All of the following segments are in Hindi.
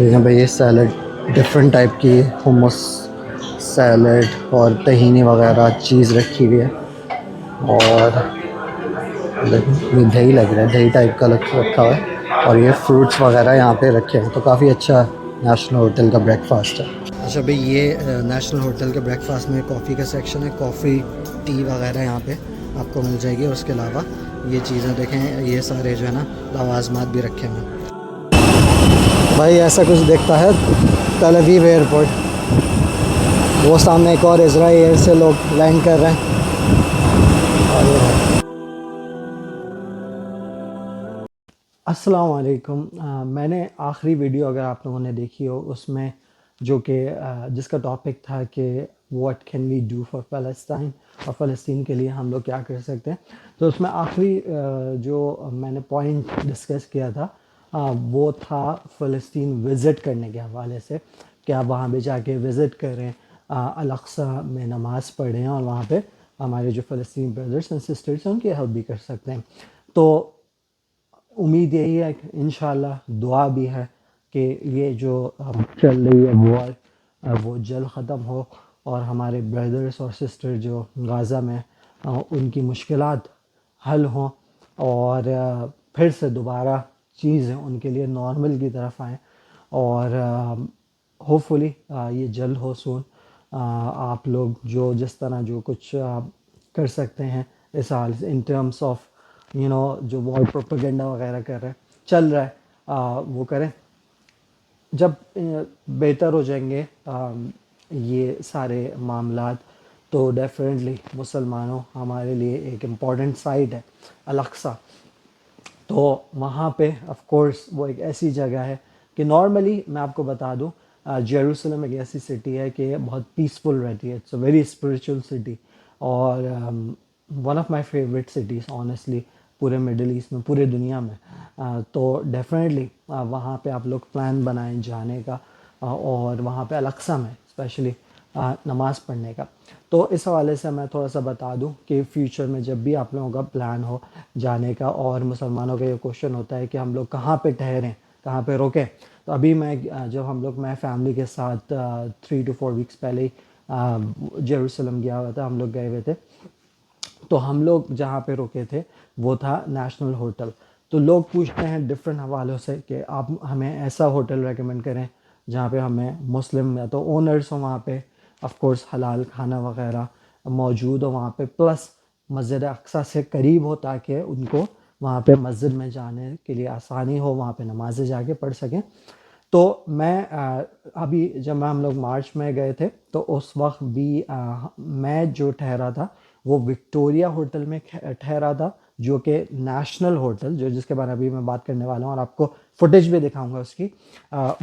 देखें भाई, ये सैलड डिफरेंट टाइप की hummus सैलड और तहीनी वगैरह चीज़ रखी हुई है। और ये दही लग रहा है, दही टाइप का रखा हुआ है। और ये फ्रूट्स वगैरह यहाँ पे रखे हैं, तो काफ़ी अच्छा नेशनल होटल का ब्रेकफास्ट है। अच्छा भाई, ये नेशनल होटल के ब्रेकफास्ट में कॉफ़ी का सेक्शन है। कॉफ़ी टी वगैरह यहाँ पे आपको मिल जाएगी। और उसके अलावा ये चीज़ें देखें, ये सारे जो है ना लवाजमात भी रखे हुए हैं। भाई ऐसा कुछ दिखता है तल अवीव एयरपोर्ट। वो सामने एक और इजराइल से लोग लैंड कर रहे हैं। और ये है। अस्सलाम वालेकुम। मैंने आखिरी वीडियो अगर आप लोगों ने देखी हो, उसमें जो कि जिसका टॉपिक था कि what can we do for फ़लस्तीन, और फ़लस्तीन के लिए हम लोग क्या कर सकते हैं। तो उसमें आखिरी जो मैंने पॉइंट डिस्कस किया था, वो था फ़लस्तीन विज़िट करने के हवाले से कि आप वहाँ पे जाके विज़िट करें, अल-अक़सा में नमाज़ पढ़ें और वहाँ पे हमारे जो फ़लस्तीनी ब्रदर्स एंड सिस्टर्स हैं उनकी हेल्प भी कर सकते हैं। तो उम्मीद यही है कि इंशाल्लाह, दुआ भी है कि ये जो चल रही है वॉर, वो जल्द ख़त्म हो और हमारे ब्रदर्स और सिस्टर जो गाज़ा में उनकी मुश्किलात हल हों और फिर से दोबारा चीज़ें उनके लिए नॉर्मल की तरफ आएँ। और होपफुली ये जल्द हो सून। आप लोग जो जिस तरह जो कुछ कर सकते हैं इस हाल से, इन टर्म्स ऑफ जो वॉर प्रोपेगेंडा वगैरह कर रहे हैं, चल रहा है, वो करें। जब बेहतर हो जाएंगे ये सारे मामलात, तो डेफिनेटली मुसलमानों हमारे लिए एक इम्पॉर्टेंट साइट है अल-अक़सा। तो वहाँ पे ऑफ कोर्स वो एक ऐसी जगह है कि नॉर्मली मैं आपको बता दूँ, जेरूसलम एक ऐसी सिटी है कि बहुत पीसफुल रहती है। It's a very spiritual city. और one of my favourite cities honestly, पूरे मिडल ईस्ट में, पूरे दुनिया में। तो डेफिनेटली वहाँ पे आप लोग प्लान बनाएं जाने का, और वहाँ पे अल-अक़सा में स्पेशली नमाज़ पढ़ने का। तो इस हवाले से मैं थोड़ा सा बता दूं कि फ्यूचर में जब भी आप लोगों का प्लान हो जाने का, और मुसलमानों का ये क्वेश्चन होता है कि हम लोग कहाँ पे ठहरें, कहाँ पे रुकें। तो अभी जब मैं फैमिली के साथ 3 to 4 वीक्स पहले ही जेरूसलम गया हुआ था, हम लोग गए हुए थे। तो हम लोग जहाँ पे रुके थे वो था नेशनल होटल। तो लोग पूछते हैं डिफरेंट हवालों से कि आप हमें ऐसा होटल रेकमेंड करें जहाँ पे हमें मुस्लिम या तो ओनर्स हो, वहाँ पे ऑफ कोर्स हलाल खाना वगैरह मौजूद हो वहाँ पे, प्लस मस्जिद अक्सा से करीब हो ताकि उनको वहाँ पे मस्जिद में जाने के लिए आसानी हो, वहाँ पे नमाज़ें जाके पढ़ सकें। तो मैं अभी जब हम लोग मार्च में गए थे, तो उस वक्त भी मैं जो ठहरा था वो विक्टोरिया होटल में ठहरा था, जो कि नेशनल होटल, जो जिसके बारे में अभी मैं बात करने वाला हूँ और आपको फुटेज भी दिखाऊंगा उसकी,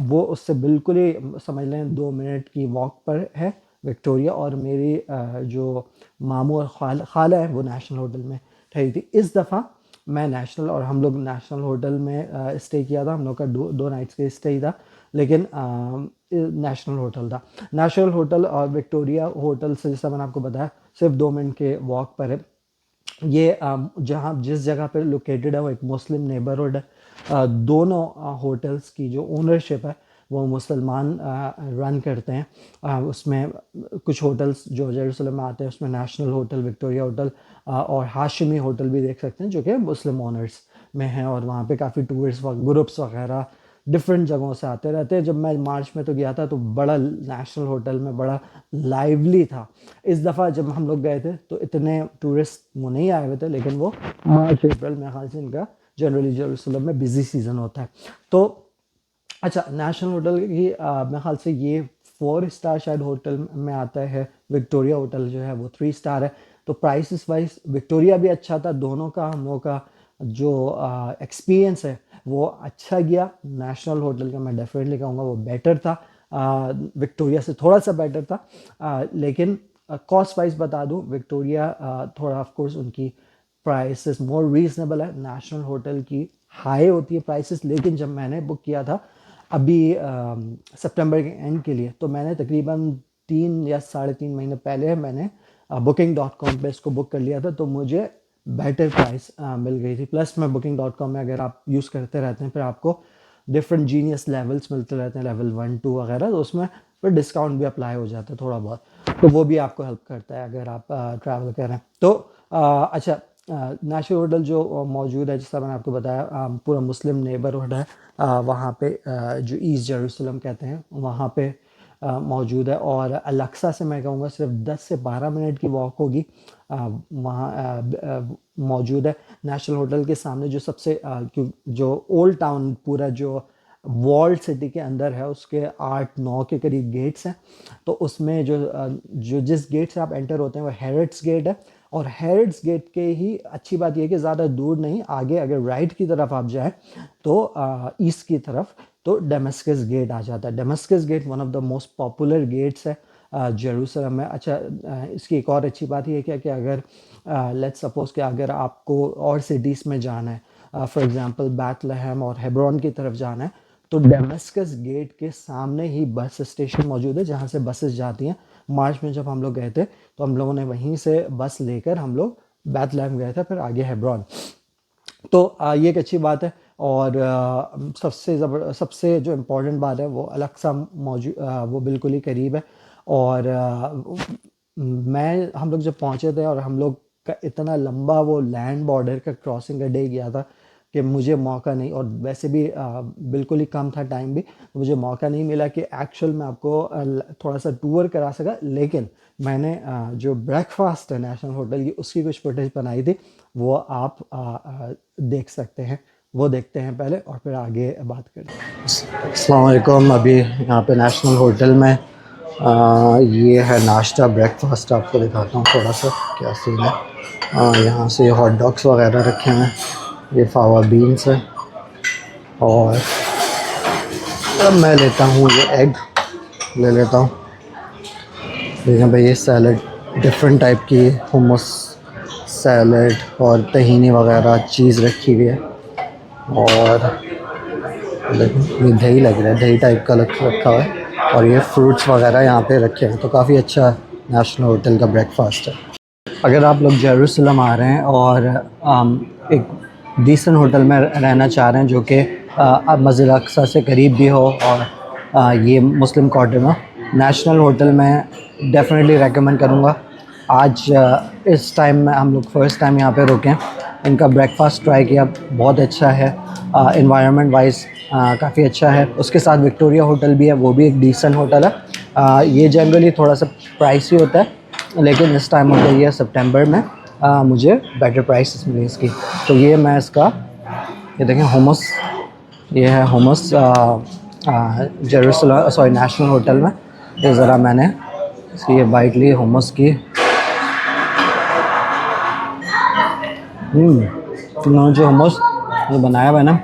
वो उससे बिल्कुल ही समझ लें 2 मिनट की वॉक पर है विक्टोरिया। और मेरी जो मामू और खाला है वो नेशनल होटल में ठहरी थी। इस दफ़ा मैं नेशनल, और हम लोग नेशनल होटल में स्टे किया था, हम लोग का 2 नाइट्स का स्टे ही था, लेकिन नेशनल होटल था। नेशनल होटल और विक्टोरिया होटल से, जैसा मैंने आपको बताया, सिर्फ 2 मिनट के वॉक पर है। ये जहाँ जिस जगह पे लोकेटेड है वो एक मुस्लिम नेबरहुड है। दोनों होटल्स की जो ओनरशिप है वो मुसलमान रन करते हैं। उसमें कुछ होटल्स जो जेरूसलम में आते हैं उसमें नेशनल होटल, विक्टोरिया होटल और हाशिमी होटल भी देख सकते हैं, जो कि मुस्लिम ओनर्स में हैं। और वहाँ पे काफ़ी टूरिस्ट ग्रुप्स वगैरह डिफरेंट जगहों से आते रहते हैं। जब मैं मार्च में तो गया था तो बड़ा नेशनल होटल में बड़ा लाइवली था। इस दफ़ा जब हम लोग गए थे तो इतने टूरिस्ट वो नहीं आए हुए थे, लेकिन वो मार्च अप्रैल में ख्याल से इनका जनरली जेरूसलम में बिजी सीज़न होता है। तो अच्छा, नेशनल होटल की मेरे ख्याल से ये 4 स्टार शायद होटल में आता है। विक्टोरिया होटल जो है वो 3 स्टार है। तो प्राइसेस वाइज विक्टोरिया भी अच्छा था। दोनों का हम लोगों का जो एक्सपीरियंस है वो अच्छा गया। नेशनल होटल का मैं डेफिनेटली कहूँगा वो बेटर था, विक्टोरिया से थोड़ा सा बेटर था। लेकिन कॉस्ट वाइज बता दूँ, विक्टोरिया थोड़ा ऑफ कोर्स उनकी प्राइसेस मोर रीजनेबल है। नेशनल होटल की हाई होती है प्राइसेस, लेकिन जब मैंने बुक किया था अभी सितंबर के एंड के लिए, तो मैंने तकरीबन 3 या 3.5 महीने पहले मैंने booking.com पे इसको बुक कर लिया था, तो मुझे बेटर प्राइस मिल गई थी। प्लस मैं booking.com में, अगर आप यूज़ करते रहते हैं, फिर आपको डिफरेंट जीनियस लेवल्स मिलते रहते हैं, लेवल 1 2 वगैरह, तो उसमें फिर डिस्काउंट भी अप्लाई हो जाता है थोड़ा बहुत। तो वो भी आपको हेल्प करता है अगर आप ट्रैवल कर रहे हैं तो। अच्छा, नेशनल होटल जो मौजूद है, जैसा मैंने आपको बताया, पूरा मुस्लिम नेबरहुड है वहाँ पे, जो ईस्ट जेरूसलम कहते हैं वहाँ पे मौजूद है। और अलक्सा से मैं कहूँगा सिर्फ 10 से 12 मिनट की वॉक होगी, वहाँ मौजूद है। नेशनल होटल के सामने जो सबसे जो ओल्ड टाउन पूरा जो वॉल्ड सिटी के अंदर है, उसके 8 9 के करीब गेट्स हैं। तो उसमें जो जिस गेट से आप एंटर होते हैं वो हेरिट्स गेट है। और हेरिट्स गेट के ही अच्छी बात यह है कि ज़्यादा दूर नहीं आगे, अगर राइट की तरफ आप जाएं तो ईस्ट की तरफ, तो डेमस्कस गेट आ जाता है। Damascus gate one of the most popular gates है जेरूसलम में। अच्छा, इसकी एक और अच्छी बात यह है कि अगर लेट्स सपोज कि अगर आपको और सिटीज़ में जाना है, फॉर एग्जांपल बैथलहम और हेब्रोन की तरफ जाना है, तो डेमस्कस गेट के सामने ही बस स्टेशन मौजूद है जहाँ से बसेस जाती हैं। मार्च में जब हम लोग गए थे तो हम लोगों ने वहीं से बस लेकर हम लोग बैथलहम गए थे, फिर आगे हेब्रोन। तो ये एक अच्छी बात है। और सबसे जो इम्पोर्टेंट बात है वो अलक्सा वो बिल्कुल ही करीब है। और मैं हम लोग जब पहुँचे थे और हम लोग का इतना लंबा वो लैंड बॉर्डर का क्रॉसिंग का डे किया था कि मुझे मौका नहीं, और वैसे भी बिल्कुल ही कम था टाइम भी, तो मुझे मौका नहीं मिला कि एक्चुअल में आपको थोड़ा सा टूर करा सका। लेकिन मैंने जो ब्रेकफास्ट है नेशनल होटल की, उसकी कुछ फुटेज बनाई थी, वो आप देख सकते हैं। वो देखते हैं पहले और फिर आगे बात करते हैं। अस्सलाम वालेकुम। अभी यहाँ पे नेशनल होटल में ये है नाश्ता, ब्रेकफास्ट आपको दिखाता हूँ थोड़ा सा क्या सीन है। यहाँ से हॉट डॉग्स वगैरह रखे हैं, ये फावा बीन्स है, और अब मैं लेता हूँ ये एग ले लेता हूँ। देखें भाई, ये सैलड डिफरेंट टाइप की हुमस सैलड और तहीनी वगैरह चीज़ रखी हुई है। और देखें ये दही लग रहा है, दही टाइप का रखा हुआ है, और ये फ्रूट्स वगैरह यहाँ पे रखे हैं। तो काफ़ी अच्छा नेशनल होटल का ब्रेकफास्ट है। अगर आप लोग जेरूसलम आ रहे हैं और एक डिसेंट होटल में रहना चाह रहे हैं जो कि मस्जिद अक्सा से करीब भी हो, और ये मुस्लिम क्वार्टर में, नेशनल होटल में डेफिनेटली रेकमेंड करूँगा। आज इस टाइम में हम लोग फ़र्स्ट टाइम यहाँ पे रुके हैं, इनका ब्रेकफास्ट ट्राई किया, बहुत अच्छा है। इन्वायरमेंट वाइज काफ़ी अच्छा है। उसके साथ विक्टोरिया होटल भी है, वो भी एक डिसेंट होटल है। ये जनरली थोड़ा सा प्राइसी होता है, लेकिन इस टाइम ऑफ द ईयर सितंबर में मुझे बेटर प्राइसेस मिली इसकी। तो ये मैं इसका, ये देखें हुमस, ये है humus Jerusalem sorry national hotel में। ये ज़रा मैंने इसकी ये बाइट ली हुमस की। उन्होंने जो हुमस जो बनाया हुआ है ना,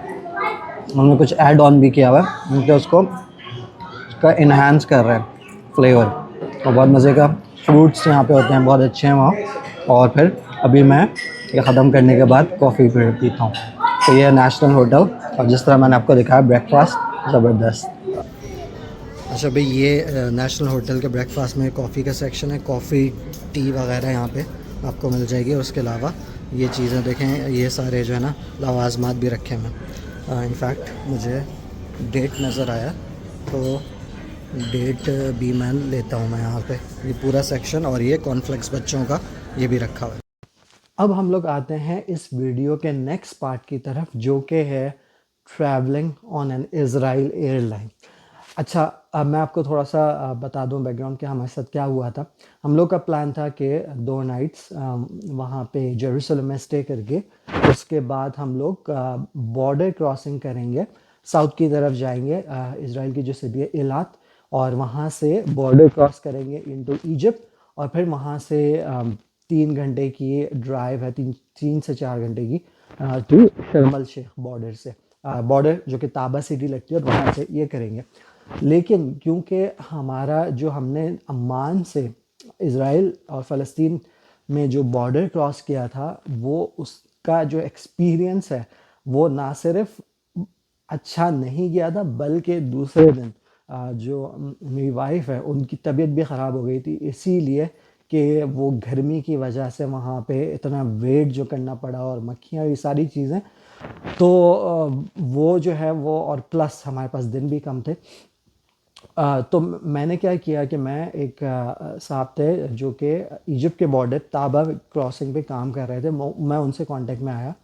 उन्होंने कुछ ऐड ऑन भी किया हुआ है, उनके उसको उसका इन्हांस कर रहे हैं फ्लेवर, और बहुत मज़े का। फ्रूट्स यहाँ पे होते हैं बहुत अच्छे हैं वहाँ। और फिर अभी मैं ये ख़त्म करने के बाद कॉफ़ी पीता हूँ। तो ये है नेशनल होटल, और जिस तरह मैंने आपको दिखाया ब्रेकफास्ट ज़बरदस्त। अच्छा भाई, ये नेशनल होटल के ब्रेकफास्ट में कॉफ़ी का सेक्शन है, कॉफ़ी टी वगैरह यहाँ पे आपको मिल जाएगी। और उसके अलावा ये चीज़ें देखें, ये सारे जो है ना लवाजमात भी रखे हैं। इनफैक्ट मुझे डेट नज़र आया, तो डेट भी मैं लेता हूँ मैं यहाँ पे। ये पूरा सेक्शन, और ये कॉर्नफ्लेक्स बच्चों का ये भी रखा हुआ है। अब हम लोग आते हैं इस वीडियो के नेक्स्ट पार्ट की तरफ, जो कि है travelling on an Israel airline. अच्छा, अब मैं आपको थोड़ा सा बता दूं बैकग्राउंड कि हमारे साथ क्या हुआ था। हम लोग का प्लान था कि 2 नाइट्स वहाँ पे जेरूसलम में स्टे करके, उसके बाद हम लोग बॉर्डर क्रॉसिंग करेंगे, साउथ की तरफ जाएंगे, इसराइल की जो सिटी है इलात, और वहाँ से बॉर्डर क्रॉस करेंगे इनटू इजिप्ट। और फिर वहाँ से 3 घंटे की ड्राइव है, 3 से 4 घंटे की, टू शर्म शेख बॉर्डर से, बॉर्डर जो कि ताबा सिटी लगती है, और वहाँ से ये करेंगे। लेकिन क्योंकि हमारा जो हमने अम्मान से इसराइल और फ़लस्तीन में जो बॉर्डर क्रॉस किया था, वो उसका जो एक्सपीरियंस है वो ना सिर्फ अच्छा नहीं गया था, बल्कि दूसरे दिन जो मेरी वाइफ है उनकी तबीयत भी ख़राब हो गई थी, इसीलिए कि वो गर्मी की वजह से वहाँ पे इतना वेट जो करना पड़ा, और मक्खियाँ, ये सारी चीज़ें। तो वो जो है वो, और प्लस हमारे पास दिन भी कम थे। तो मैंने क्या किया कि मैं एक साहब थे जो कि इजिप्ट के बॉर्डर ताबा क्रॉसिंग पे काम कर रहे थे, मैं उनसे कांटेक्ट में आया।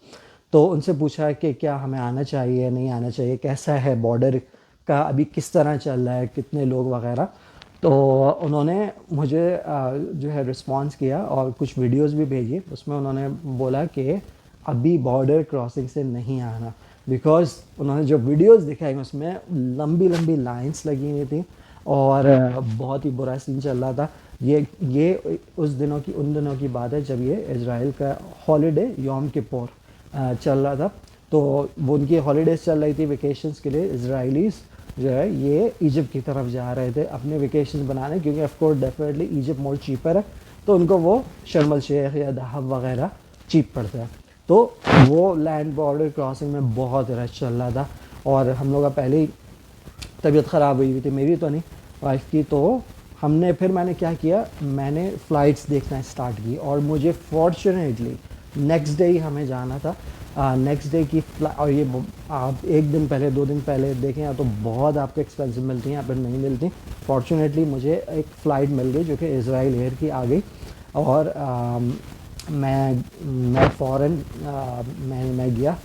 तो उनसे पूछा कि क्या हमें आना चाहिए, नहीं आना चाहिए, कैसा है बॉर्डर का अभी, किस तरह चल रहा है, कितने लोग वगैरह। तो उन्होंने मुझे जो है रिस्पांस किया और कुछ वीडियोस भी भेजी। उसमें उन्होंने बोला कि अभी बॉर्डर क्रॉसिंग से नहीं आना, बिकॉज़ उन्होंने जो वीडियोस दिखाई उसमें लंबी लंबी लाइंस लगी हुई थी और बहुत ही बुरा सीन चल रहा था। ये उन दिनों की बात है जब ये इज़राइल का हॉलीडे यौम किप्पोर चल रहा था। तो वो उनकी हॉलीडेज़ चल रही थी वेकेशंस के लिए। इजराइलीज़ जो है ये इजिप्ट की तरफ जा रहे थे अपने वेकेशंस बनाने, क्योंकि of course definitely Egypt more cheaper है, तो उनको वो शर्म अल शेख या दहब वगैरह चीप पड़ता है। तो वो लैंड बॉर्डर क्रॉसिंग में बहुत रश चल रहा था और हम लोग का पहले ही तबीयत ख़राब हुई हुई थी, मेरी तो नहीं, वाइफ की। तो मैंने क्या किया, मैंने फ़्लाइट्स देखना स्टार्ट की और मुझे फॉर्चुनेटली नेक्स्ट डे ही हमें जाना था। नेक्स्ट डे की और ये आप एक दिन पहले, 2 दिन पहले देखें या तो बहुत आपको एक्सपेंसिव मिलती हैं या फिर नहीं मिलती। फॉर्चुनेटली मुझे एक फ़्लाइट मिल गई जो कि इज़राइल एयर की आ गई और मैं फ़ौरन मैं गया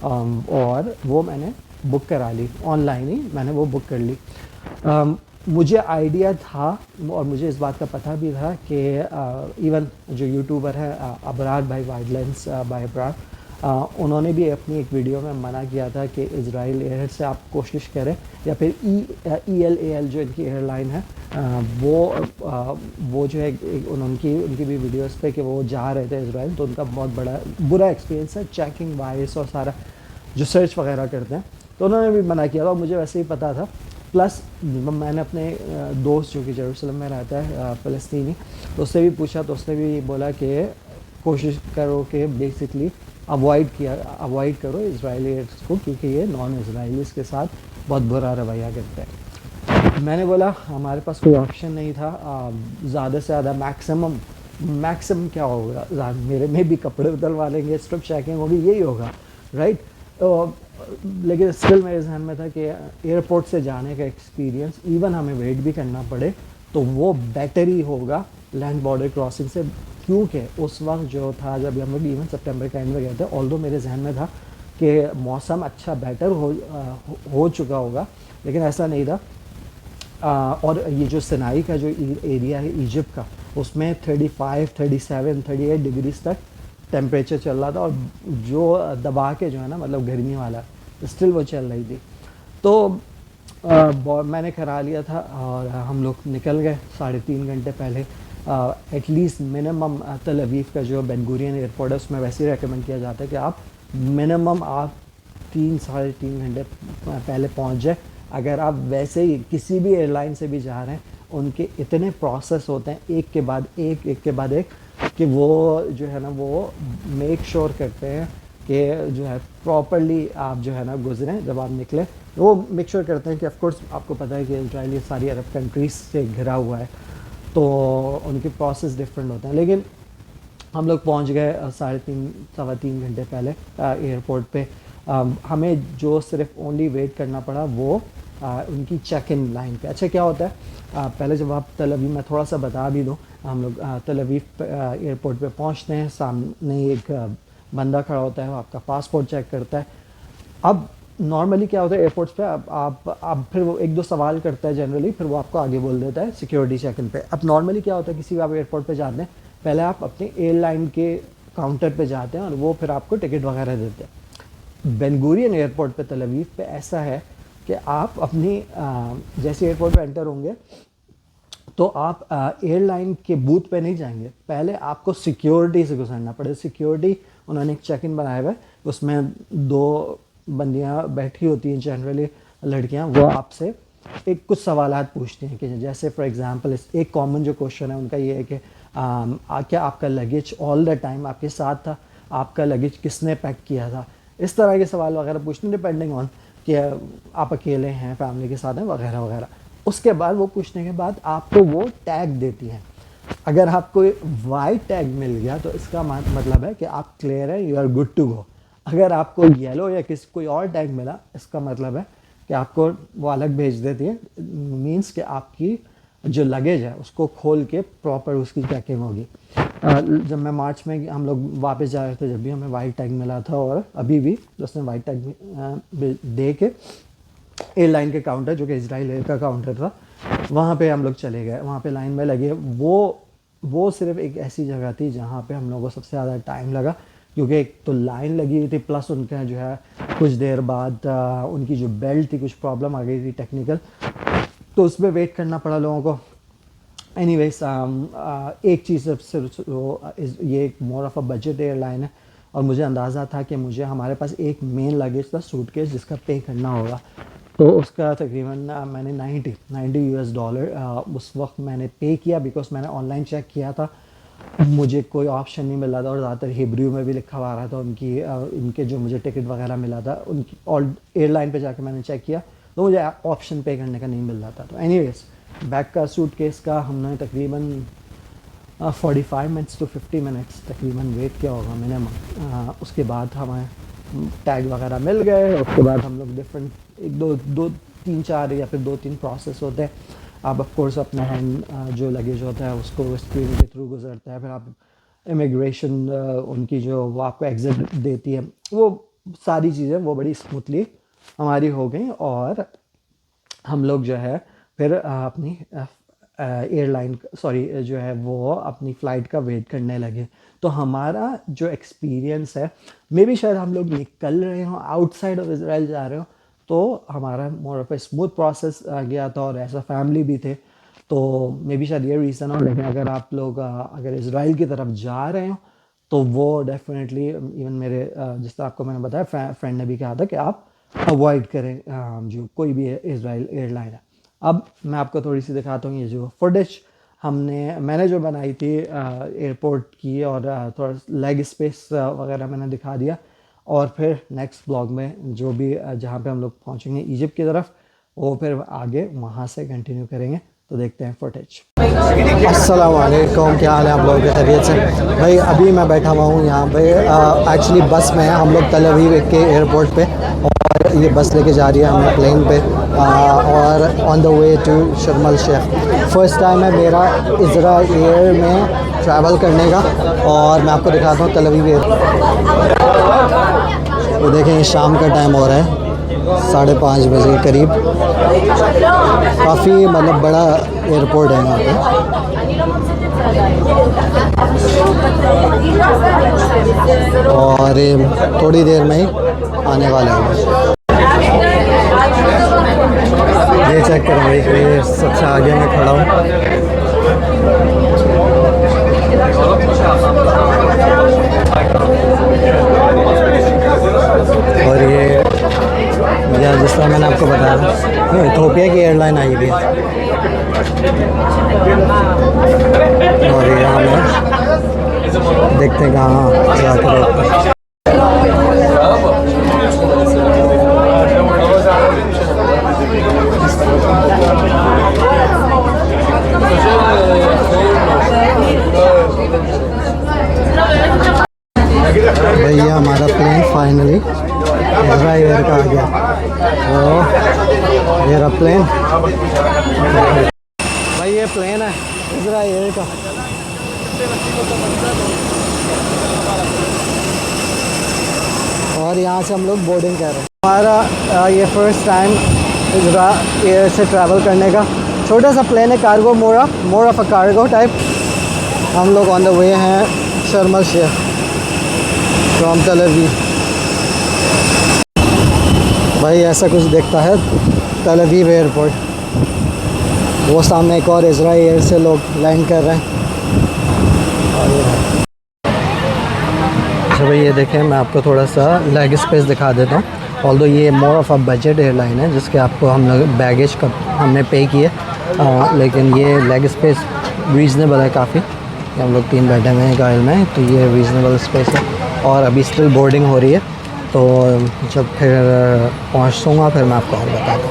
और वो मैंने बुक करा ली, ऑनलाइन ही मैंने वो बुक कर ली। मुझे आइडिया था और मुझे इस बात का पता भी था कि इवन जो यूट्यूबर है अबरार भाई, वाइल्डलाइंस बाय अबरार, उन्होंने भी अपनी एक वीडियो में मना किया था कि इज़राइल एयर से आप कोशिश करें, या फिर ELAL जो इनकी एयरलाइन है, वो जो है उनकी भी वीडियोस पे कि वो जा रहे थे इज़राइल, तो उनका बहुत बड़ा बुरा एक्सपीरियंस है चेकिंग वाइस और सारा जो सर्च वगैरह करते हैं। तो उन्होंने भी मना किया था और मुझे वैसे ही पता था। प्लस मैंने अपने दोस्त जो कि जेरूसलम में रहता है फ़लस्तीनी, तो उससे भी पूछा, तो उसने भी बोला कि कोशिश करो कि बेसिकली अवॉइड करो इजराइलियट्स को, क्योंकि ये नॉन इजराइलीज़ के साथ बहुत बुरा रवैया करते हैं। मैंने बोला हमारे पास कोई ऑप्शन नहीं था। ज़्यादा से ज़्यादा मैक्सिमम क्या होगा, मेरे में भी कपड़े उतरवा लेंगे, स्ट्रिप चेकिंग होगी, यही होगा, राइट। तो लेकिन स्टिल मेरे जहन में था कि एयरपोर्ट से जाने का एक्सपीरियंस, इवन हमें वेट भी करना पड़े तो वो बेटर ही होगा लैंड बॉर्डर क्रॉसिंग से। क्योंकि उस वक्त जो था जब हम लोग इवन सितंबर के एंड में गए थे, ऑल्दो मेरे जहन में था कि मौसम अच्छा बेटर हो चुका होगा, लेकिन ऐसा नहीं था। और ये जो सिनाई का जो एरिया है इजिप्ट का, उसमें 35, 37, 38 डिग्रीज तक टेम्परेचर चल रहा था और जो दबा के जो है ना, मतलब गर्मी वाला, स्टिल वो चल रही थी। तो मैंने करा लिया था और हम लोग निकल गए 3.5 घंटे पहले। एटलीस्ट मिनिमम तल अवीव का जो बेन गुरियन एयरपोर्ट है उसमें वैसे ही रेकमेंड किया जाता है कि आप मिनिमम 3-3.5 घंटे पहले पहुंच जाए। अगर आप वैसे ही किसी भी एयरलाइन से भी जा रहे हैं, उनके इतने प्रोसेस होते हैं एक के बाद एक कि वो जो है ना वो मेक श्योर करते हैं कि जो है प्रॉपरली आप जो है ना गुजरें। जब आप निकले वो मेक श्योर करते हैं कि ऑफ कोर्स आपको पता है कि इजराइल ये सारी अरब कंट्रीज से घिरा हुआ है, तो उनके प्रोसेस डिफरेंट होते हैं। लेकिन हम लोग पहुंच गए 3.5 सवा 3 घंटे पहले एयरपोर्ट पे। हमें जो सिर्फ ओनली वेट करना पड़ा वो उनकी चेक इन लाइन पे। अच्छा क्या होता है, पहले जब आप तल अवीव, मैं थोड़ा सा बता भी दूँ, हम लोग तल अवीव एयरपोर्ट पे पहुंचते हैं, सामने एक बंदा खड़ा होता है, वो आपका पासपोर्ट चेक करता है। अब नॉर्मली क्या होता है एयरपोर्ट्स पे, आप फिर वो 1-2 सवाल करता है जनरली, फिर वो आपको आगे बोल देता है सिक्योरिटी चेक इन पे। अब नॉर्मली क्या होता है, किसी भी आप एयरपोर्ट पे जाते हैं, पहले आप अपने एयरलाइन के काउंटर पे जाते हैं और वो फिर आपको टिकट वगैरह देते हैं। बेन गुरियन एयरपोर्ट पे तल अवीव पे ऐसा है कि आप अपनी जैसे एयरपोर्ट पे एंटर होंगे तो आप एयरलाइन के बूथ पे नहीं जाएंगे, पहले आपको सिक्योरिटी से गुजरना पड़ेगा। सिक्योरिटी, उन्होंने एक चेक इन बनाया हुआ है, उसमें 2 बंदियां बैठी होती हैं, जनरली लड़कियां, वो आपसे एक कुछ सवालात पूछती हैं कि जैसे फॉर एग्जांपल एक कॉमन जो क्वेश्चन है उनका ये है कि क्या आपका लगेज ऑल द टाइम आपके साथ था, आपका लगेज किसने पैक किया था, इस तरह के सवाल वगैरह पूछते हैं डिपेंडिंग ऑन कि आप अकेले हैं, फैमिली के साथ हैं, वगैरह वगैरह। उसके बाद वो पूछने के बाद आपको वो टैग देती हैं। अगर आपको वाइट टैग मिल गया तो इसका मतलब है कि आप क्लियर है, you are good to go. अगर आपको येलो या किसी कोई और टैग मिला, इसका मतलब है कि आपको वो अलग भेज देती है। मींस कि आपकी जो लगेज है उसको खोल के प्रॉपर उसकी चेकिंग होगी। जब मैं मार्च में हम लोग वापस जा रहे थे, जब भी हमें वाइट टैग मिला था, और अभी भी उसने वाइट टैग दे के एयरलाइन के काउंटर, जो कि इजराइल एयर का काउंटर था, वहाँ पे हम लोग चले गए। वहाँ पे लाइन में लगे। वो सिर्फ एक ऐसी जगह थी जहाँ पे हम लोगों को सबसे ज़्यादा टाइम लगा, क्योंकि एक तो लाइन लगी हुई थी, प्लस उनका जो है कुछ देर बाद उनकी जो बेल्ट थी, कुछ प्रॉब्लम आ गई थी टेक्निकल, तो उसमें वेट करना पड़ा लोगों को। एनीवेज, एक चीज़ सिर्फ ये एक more of a budget airline है, और मुझे अंदाज़ा था कि मुझे हमारे पास एक मेन लगेज था, सूटकेस, जिसका पे करना होगा। तो उसका तकरीबन मैंने 90 यूएस डॉलर उस वक्त मैंने पे किया, बिकॉज मैंने ऑनलाइन चेक किया था, मुझे कोई ऑप्शन नहीं मिला था, और ज़्यादातर हिब्रू में भी लिखा हुआ आ रहा था इनके जो मुझे टिकट वगैरह मिला था उनकी, और एयरलाइन पे जाकर मैंने चेक किया तो मुझे ऑप्शन पे करने का नहीं मिल रहा था। तो एनीवेज, बैग का सूटकेस का हमने तकरीबन 45 मिनट्स टू 50 मिनट्स तकरीबन वेट किया होगा मिनिमम। उसके बाद हमें टैग वगैरह मिल गए। उसके बाद हम लोग डिफरेंट एक दो तीन चार या फिर 2-3 प्रोसेस होते हैं। आप ऑफ कोर्स अपना हैंड जो लगेज होता है उसको स्क्रीन के थ्रू गुजरता है, फिर आप इमिग्रेशन उनकी जो वो आपको एग्जिट देती है, वो सारी चीज़ें वो बड़ी स्मूथली हमारी हो गई, और हम लोग जो है फिर अपनी एयरलाइन जो है वो अपनी फ़्लाइट का वेट करने लगे। तो हमारा जो एक्सपीरियंस है, मे बी शायद हम लोग निकल रहे हों, आउटसाइड ऑफ इज़राइल जा रहे हो, तो हमारा more of a smooth process गया था, और ऐसा फैमिली भी थे, तो मे बी शायद ये रीज़न हो। लेकिन अगर आप लोग अगर इज़राइल की तरफ जा रहे हो, तो वो डेफिनेटली, इवन मेरे जिस तरह आपको मैंने बताया, फ्रेंड ने भी कहा था कि आप अवॉइड करें जो कोई भी इज़राइल एयरलाइन है। अब मैं आपको थोड़ी सी दिखाता हूँ ये जो फुटेज मैंने जो बनाई थी एयरपोर्ट की, और थोड़ा लेग स्पेस वगैरह मैंने दिखा दिया। और फिर नेक्स्ट ब्लॉग में जो भी जहाँ पे हम लोग पहुँचेंगे इजिप्ट की तरफ, वो फिर आगे वहाँ से कंटिन्यू करेंगे। तो देखते हैं फुटेज। अस्सलाम वालेकुम, क्या हाल है आप लोगों की तबीयत से? भाई अभी मैं बैठा हुआ हूँ यहाँ पे एक्चुअली बस में हम लोग तल अवीव के एयरपोर्ट पे, और ये बस लेके जा रही है हमें प्लेन पे, और ऑन द वे टू शर्म अल शेख। फर्स्ट टाइम है मेरा इज़राइल में ट्रैवल करने का, और मैं आपको दिखाता हूँ तल अवीव एयरपोर्ट। ये देखें, शाम का टाइम हो रहा है, 5:30 बजे के करीब। काफ़ी मतलब बड़ा एयरपोर्ट है यहाँ पे, और थोड़ी देर में ही आने वाले हैं। ये चेक करो भाई, ये सबसे आगे मैं खड़ा हूँ। और ये जिस तरह मैंने आपको बताया, इथोपिया की एयरलाइन आई हुई है, और ये हमें देखते हैं कहाँ जाकर। भैया हमारा प्लेन फाइनली इज़राइल एयर का आ गया। तो मेरा प्लेन, भाई ये प्लेन है इज़राइल एयर का। और यहाँ से हम लोग बोर्डिंग कर रहे हैं। हमारा ये फर्स्ट टाइम इज़राइल एयर से ट्रैवल करने का। छोटा सा प्लेन है, cargo, more of a cargo type. हम लोग ऑन द वे हैं शर्म अल शेख फ्रॉम तल अवीव। भाई ऐसा कुछ दिखता है तल अवीव एयरपोर्ट। वो सामने एक और इज़राइल एयर से लोग लैंड कर रहे हैं। अच्छा भाई ये देखें, मैं आपको थोड़ा सा लेग स्पेस दिखा देता हूँ। ऑल्दो ये more of a budget airline है, जिसके आपको हम लोग बैगेज का हमने पे किए, लेकिन ये लेग स्पेस रीज़नेबल है काफ़ी। हम लोग 3 बैठे हुए हैं गाइल में, तो ये रीज़नेबल स्पेस है। और अभी स्टिल बोर्डिंग हो रही है, तो जब फिर पहुँचूँगा फिर मैं आपको और बता दूँ।